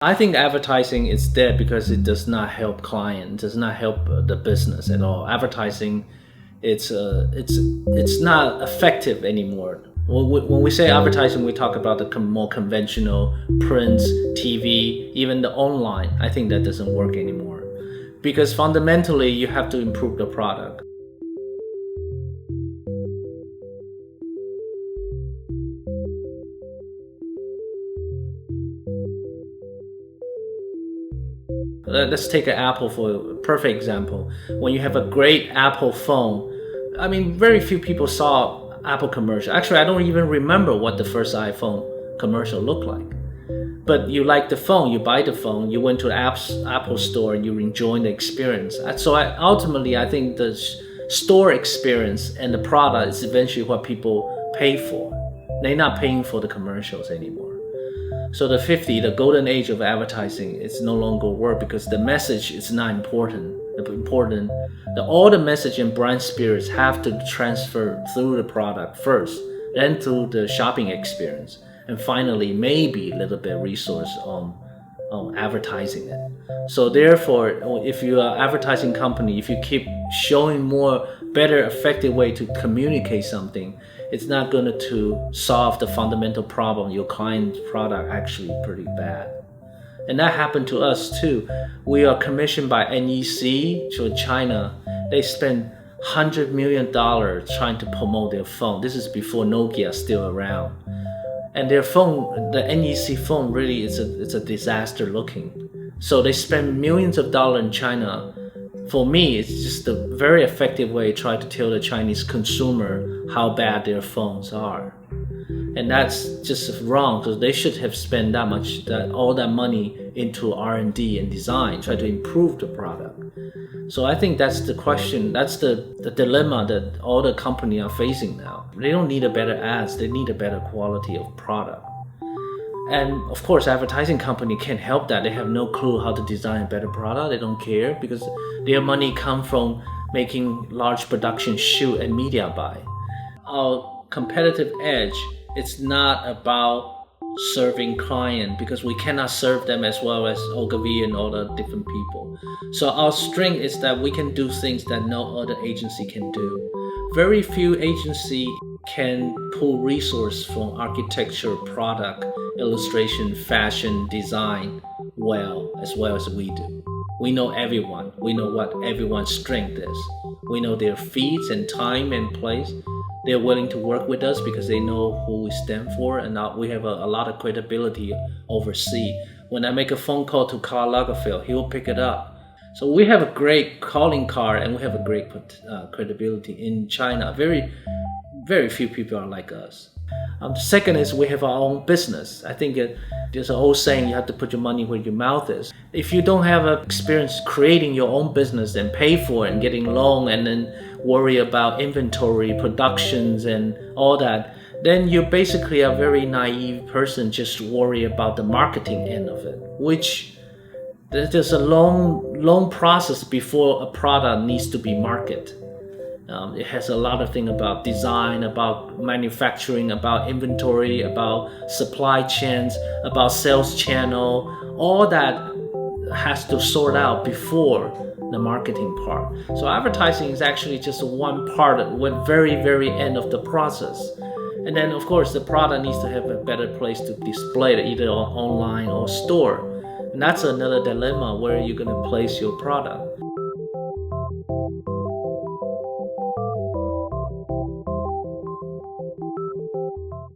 I think advertising is dead because it does not help client, does not help the business at all. Advertising, it's not effective anymore. When we say advertising, we talk about the more conventional prints, TV, even the online. I think that doesn't work anymore because fundamentally you have to improve the product. Let's take an Apple for a perfect example. When you have a great Apple phone, I mean, very few people saw Apple commercial. Actually, I don't even remember what the first iPhone commercial looked like. But you like the phone, you buy the phone, you went to the Apple store and you enjoy the experience. So ultimately, I think the store experience and the product is eventually what people pay for. They're not paying for the commercials anymore. So the golden age of advertising, it's no longer work because the message is not important. All the message and brand spirits have to transfer through the product first, then through the shopping experience, and finally maybe a little bit resource on advertising it. So therefore, if you are an advertising company, if you keep showing more better, effective way to communicate something, it's not going to solve the fundamental problem. Your client's product actually pretty bad. And that happened to us too. We are commissioned by NEC to China. They spend $100 million trying to promote their phone. This is before Nokia still around. And their phone, the NEC phone, really it's a disaster looking. So they spend millions of dollars in China. For me, it's just a very effective way to try to tell the Chinese consumer how bad their phones are. And that's just wrong because they should have spent all that money into R&D and design, try to improve the product. So I think that's the question, that's the dilemma that all the companies are facing now. They don't need a better ads, they need a better quality of product. And of course, advertising company can't help that. They have no clue how to design a better product. They don't care because their money comes from making large production shoot and media buy. Our competitive edge, it's not about serving client because we cannot serve them as well as Ogilvy and all the different people. So our strength is that we can do things that no other agency can do. Very few agency can pull resource from architecture, product, illustration, fashion, design well as we do. We know everyone. We know what everyone's strength is. We know their feats and time and place. They're willing to work with us because they know who we stand for, and we have a lot of credibility overseas. When I make a phone call to Karl Lagerfeld, he will pick it up. So we have a great calling card and we have a great credibility in China. Very few people are like us. The second is we have our own business. I think there's an old saying, you have to put your money where your mouth is. If you don't have experience creating your own business and pay for it and getting loan and then worry about inventory, productions and all that, then you're basically a very naive person just worry about the marketing end of it, which there's a long process before a product needs to be marketed. It has a lot of things about design, about manufacturing, about inventory, about supply chains, about sales channel. All that has to sort out before the marketing part. So advertising is actually just one part, one very end of the process. And then of course the product needs to have a better place to display it, either online or store. And that's another dilemma, where you're going to place your product.